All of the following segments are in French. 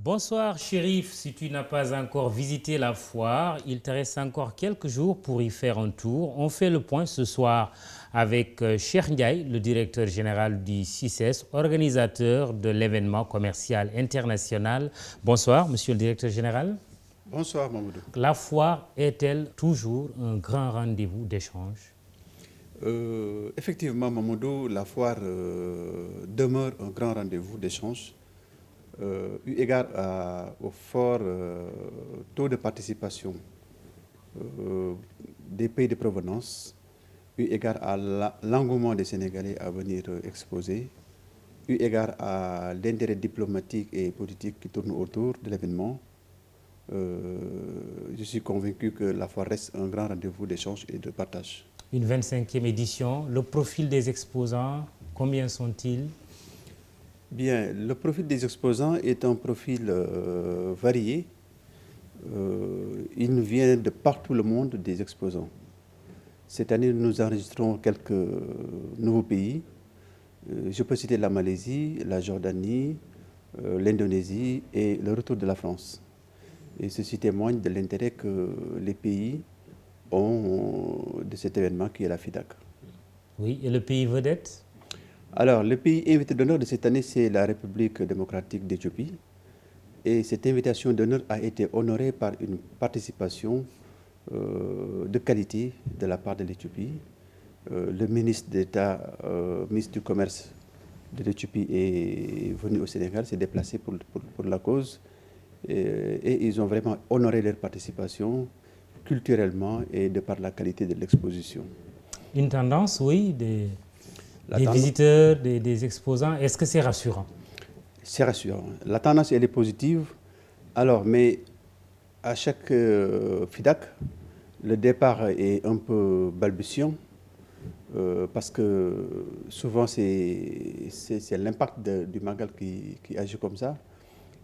Bonsoir Chérif, si tu n'as pas encore visité la foire, il te reste encore quelques jours pour y faire un tour. On fait le point ce soir avec Cheikh Ndiaye, le directeur général du CICES, organisateur de l'événement commercial international. Bonsoir monsieur le directeur général. Bonsoir Mamoudou. La foire est-elle toujours un grand rendez-vous d'échange? Effectivement Mamoudou, la foire demeure un grand rendez-vous d'échange. Eu égard au fort taux de participation des pays de provenance, eu égard à l'engouement des Sénégalais à venir exposer, eu égard à l'intérêt diplomatique et politique qui tourne autour de l'événement, je suis convaincu que la foire reste un grand rendez-vous d'échange et de partage. Une 25e édition, le profil des exposants, combien sont-ils? Bien, le profil des exposants est un profil varié. Il nous vient de partout le monde des exposants. Cette année, nous enregistrons quelques nouveaux pays. Je peux citer la Malaisie, la Jordanie, l'Indonésie et le retour de la France. Et ceci témoigne de l'intérêt que les pays ont de cet événement qui est la FIDAK. Oui, et le pays vedette? Alors, le pays invité d'honneur de cette année, c'est la République démocratique d'Éthiopie. Et cette invitation d'honneur a été honorée par une participation de qualité de la part de l'Éthiopie. Le ministre d'État, ministre du Commerce de l'Éthiopie est venu au Sénégal, s'est déplacé pour la cause. Et ils ont vraiment honoré leur participation culturellement et de par la qualité de l'exposition. Une tendance, oui, des visiteurs, des exposants. Est-ce que c'est rassurant? C'est rassurant. La tendance, elle est positive. Alors, mais à chaque FIDAK, le départ est un peu balbutiant parce que souvent, c'est l'impact du Magal qui agit comme ça.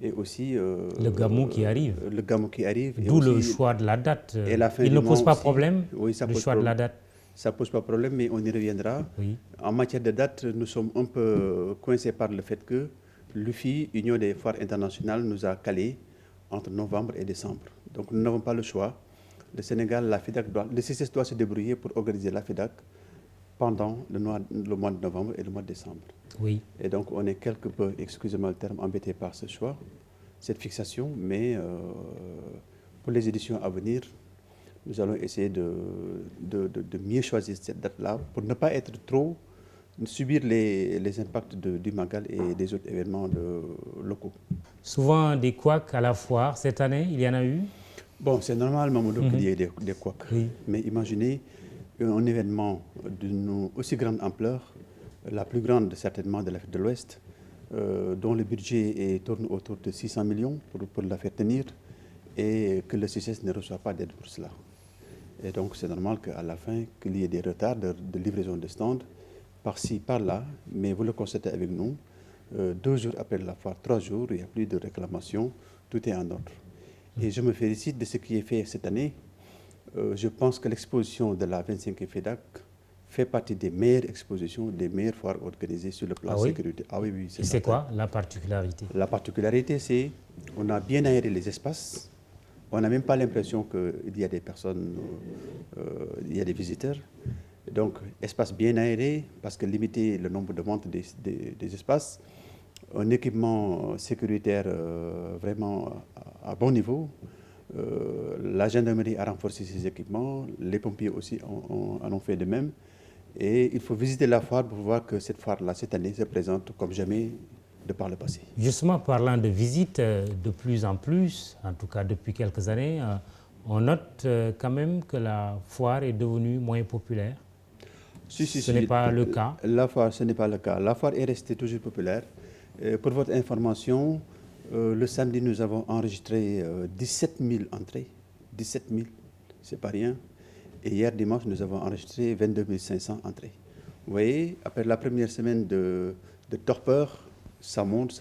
Et aussi le Gamou qui arrive. Le Gamou qui arrive. D'où le choix de la date. Et la fin il ne pose pas aussi, problème, oui, ça le pose choix de la date? Ça ne pose pas problème, mais on y reviendra. Oui. En matière de date, nous sommes un peu coincés par le fait que l'UFI, Union des foires internationales, nous a calé entre novembre et décembre. Donc nous n'avons pas le choix. Le Sénégal, le CICES doit se débrouiller pour organiser la FIDAK pendant le mois de novembre et le mois de décembre. Oui. Et donc on est quelque peu, excusez-moi le terme, embêté par ce choix, cette fixation, mais pour les éditions à venir, nous allons essayer de mieux choisir cette date-là pour ne pas être trop, subir les impacts du Magal et des autres événements locaux. Souvent des couacs à la foire. Cette année, il y en a eu? Bon, c'est normal, Mamoudou, qu'il y ait des couacs. Oui. Mais imaginez un événement d'une aussi grande ampleur, la plus grande certainement de l'Afrique de l'Ouest, dont le budget tourne autour de 600 millions pour la faire tenir, et que le CICES ne reçoit pas d'aide pour cela. Et donc c'est normal qu'à la fin, qu'il y ait des retards de livraison de stands, par-ci, par-là, mais vous le constatez avec nous, 2 jours après la foire, 3 jours, il n'y a plus de réclamation, tout est en ordre. Et je me félicite de ce qui est fait cette année. Je pense que l'exposition de la 25e FIDAK fait partie des meilleures expositions, des meilleures foires organisées sur le plan sécurité. Ah oui, oui, c'est quoi la particularité? La particularité, c'est qu'on a bien aéré les espaces. On n'a même pas l'impression qu'il y a des personnes, il y a des visiteurs. Donc, espace bien aéré, parce que limiter le nombre de ventes des espaces, un équipement sécuritaire vraiment à bon niveau. La gendarmerie a renforcé ses équipements, les pompiers aussi en ont fait de même. Et il faut visiter la foire pour voir que cette foire-là, cette année, se présente comme jamais de par le passé. Justement, parlant de visites, de plus en plus, en tout cas depuis quelques années, on note quand même que la foire est devenue moins populaire. Ce n'est pas le cas. La foire, ce n'est pas le cas. La foire est restée toujours populaire. Pour votre information, le samedi, nous avons enregistré 17 000 entrées. 17 000, c'est pas rien. Et hier dimanche, nous avons enregistré 22 500 entrées. Vous voyez, après la première semaine de torpeur, ça monte,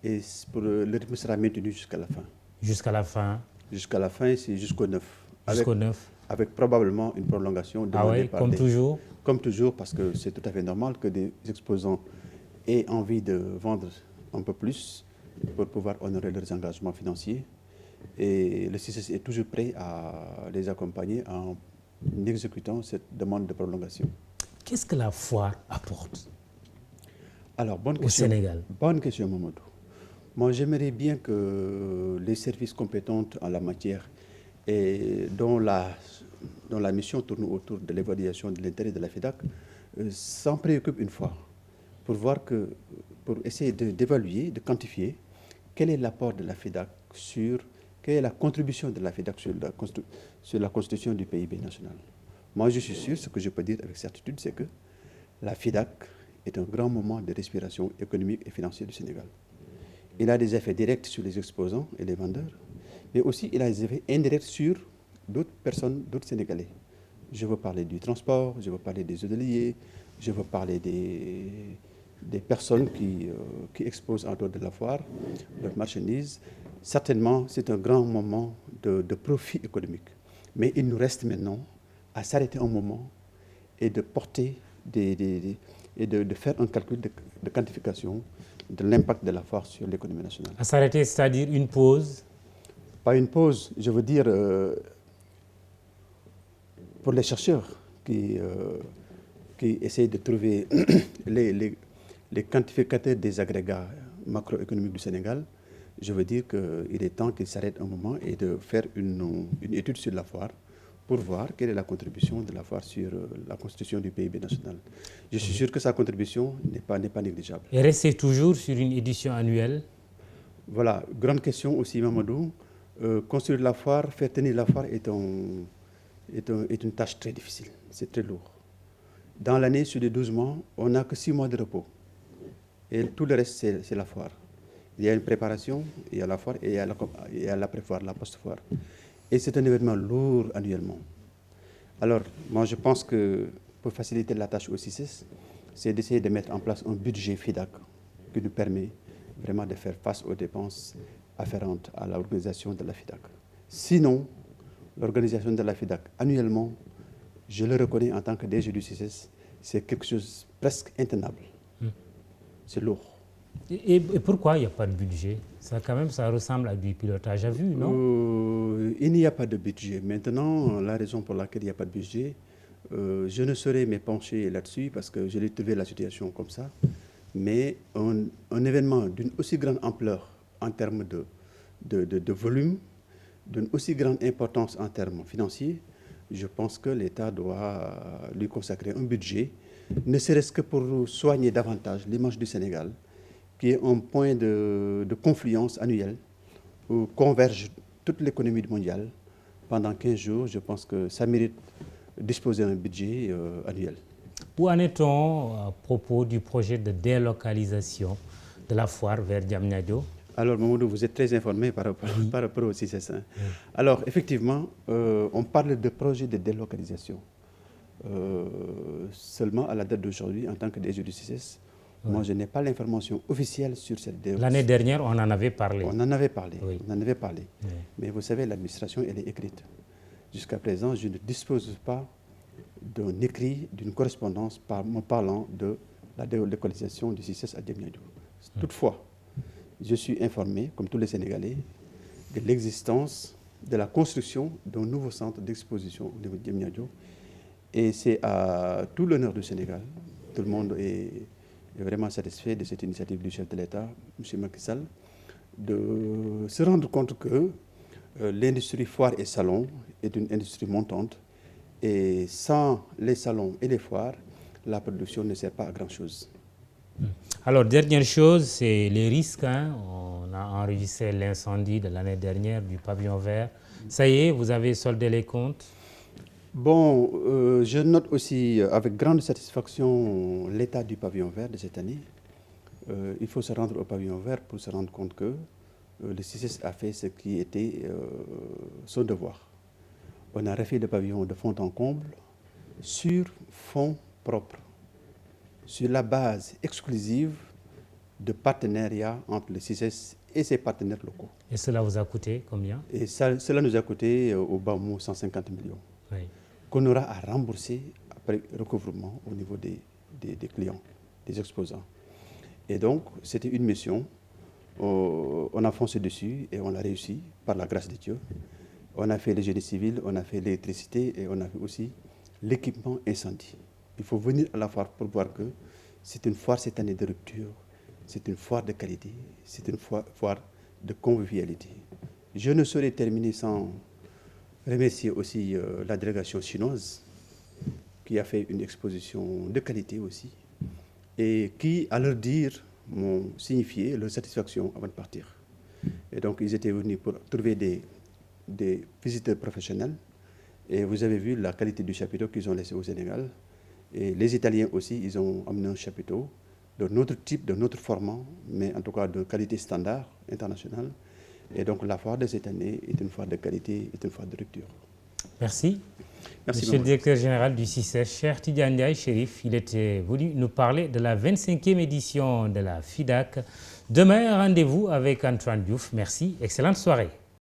et le rythme sera maintenu jusqu'à la fin. Jusqu'à la fin? Jusqu'à la fin, c'est jusqu'au 9. Jusqu'au 9. Avec probablement une prolongation demandée par comme toujours? Comme toujours, parce que c'est tout à fait normal que des exposants aient envie de vendre un peu plus. pour pouvoir honorer leurs engagements financiers. Et le CICES est toujours prêt à les accompagner en exécutant cette demande de prolongation. Qu'est-ce que la foire apporte Alors, au Sénégal? Bonne question, Mamadou. Moi, j'aimerais bien que les services compétents en la matière et dont la mission tourne autour de l'évaluation de l'intérêt de la FEDAC s'en préoccupent une fois pour essayer d'évaluer, de quantifier quel est l'apport de la FEDAC quelle est la contribution de la FEDAC sur la constitution du PIB national. Moi, je suis sûr, ce que je peux dire avec certitude, c'est que la FEDAC est un grand moment de respiration économique et financière du Sénégal. Il a des effets directs sur les exposants et les vendeurs, mais aussi il a des effets indirects sur d'autres personnes, d'autres Sénégalais. Je veux parler du transport, je veux parler des hôteliers, je veux parler des personnes qui exposent en dehors de la foire leurs marchandises. Certainement, c'est un grand moment de profit économique. Mais il nous reste maintenant à s'arrêter un moment et de porter et de faire un calcul de quantification de l'impact de la foire sur l'économie nationale. À s'arrêter, c'est-à-dire une pause? Pas une pause, je veux dire, pour les chercheurs qui essayent de trouver les quantificateurs des agrégats macroéconomiques du Sénégal, je veux dire qu'il est temps qu'ils s'arrêtent un moment et de faire une étude sur la foire pour voir quelle est la contribution de la foire sur la constitution du PIB national. Je suis sûr que sa contribution n'est pas négligeable. Et rester toujours sur une édition annuelle? Voilà, grande question aussi, Mamadou. Construire la foire, faire tenir la foire est une tâche très difficile, c'est très lourd. Dans l'année, sur les 12 mois, on n'a que 6 mois de repos. Et tout le reste, c'est la foire. Il y a une préparation, il y a la foire et il y a l'après-foire, la post-foire. Et c'est un événement lourd annuellement. Alors, moi, je pense que pour faciliter la tâche au CICES, c'est d'essayer de mettre en place un budget FEDAC qui nous permet vraiment de faire face aux dépenses afférentes à l'organisation de la FEDAC. Sinon, l'organisation de la FEDAC annuellement, je le reconnais en tant que DG du CICES, c'est quelque chose de presque intenable. C'est lourd. Et pourquoi il n'y a pas de budget? Ça, quand même, ça ressemble à du pilotage à vue, non? Il n'y a pas de budget. Maintenant, la raison pour laquelle il n'y a pas de budget, je ne saurais m'épancher là-dessus parce que je l'ai trouvé la situation comme ça. Mais un événement d'une aussi grande ampleur en termes de volume, d'une aussi grande importance en termes financiers, je pense que l'État doit lui consacrer un budget, ne serait-ce que pour soigner davantage l'image du Sénégal, qui est un point de confluence annuel où converge toute l'économie mondiale. Pendant 15 jours, je pense que ça mérite de disposer d'un budget annuel. Où en est-on à propos du projet de délocalisation de la foire vers Diamniadio? Alors, Mamadou, vous êtes très informé par rapport au CICES. Alors, effectivement, on parle de projet de délocalisation. Seulement à la date d'aujourd'hui, en tant que DG du CICES, moi, je n'ai pas l'information officielle sur cette délocalisation. L'année dernière, on en avait parlé. On en avait parlé, oui. On en avait parlé. Oui. Mais vous savez, l'administration, elle est écrite. Jusqu'à présent, je ne dispose pas d'un écrit, d'une correspondance me parlant de la délocalisation du CICES à Diamniadio. Toutefois, je suis informé, comme tous les Sénégalais, de l'existence, de la construction d'un nouveau centre d'exposition au niveau de Diamniadio. Et c'est à tout l'honneur du Sénégal. Tout le monde est vraiment satisfait de cette initiative du chef de l'État, M. Macky Sall, de se rendre compte que l'industrie foire et salon est une industrie montante. Et sans les salons et les foires, la production ne sert pas à grand-chose. Alors, dernière chose, c'est les risques. On a enregistré l'incendie de l'année dernière du pavillon vert. Ça y est, vous avez soldé les comptes? Bon, je note aussi avec grande satisfaction l'état du pavillon vert de cette année. Il faut se rendre au pavillon vert pour se rendre compte que le CICES a fait ce qui était son devoir. On a refait le pavillon de fond en comble sur fonds propres, sur la base exclusive de partenariat entre le CICES et ses partenaires locaux. Et cela vous a coûté combien? Et cela nous a coûté au bas mot 150 millions, oui, qu'on aura à rembourser après recouvrement au niveau des clients, des exposants. Et donc, c'était une mission on a foncé dessus et on l'a réussi par la grâce de Dieu. On a fait le génie civil, on a fait l'électricité et on a fait aussi l'équipement incendie. Il faut venir à la foire pour voir que c'est une foire cette année de rupture, c'est une foire de qualité, c'est une foire de convivialité. Je ne saurais terminer sans remercier aussi la délégation chinoise qui a fait une exposition de qualité aussi et qui, à leur dire, m'ont signifié leur satisfaction avant de partir. Et donc, ils étaient venus pour trouver des visiteurs professionnels et vous avez vu la qualité du chapiteau qu'ils ont laissé au Sénégal. Et les Italiens aussi, ils ont amené un chapiteau de notre type, de notre format, mais en tout cas de qualité standard internationale. Et donc la foire de cette année est une foire de qualité, est une foire de rupture. Merci. Merci Monsieur le directeur général du CICES, Cheikh Tidiane Ndiaye Chérif, il était venu nous parler de la 25e édition de la FIDAK. Demain, rendez-vous avec Antoine Diouf. Merci, excellente soirée.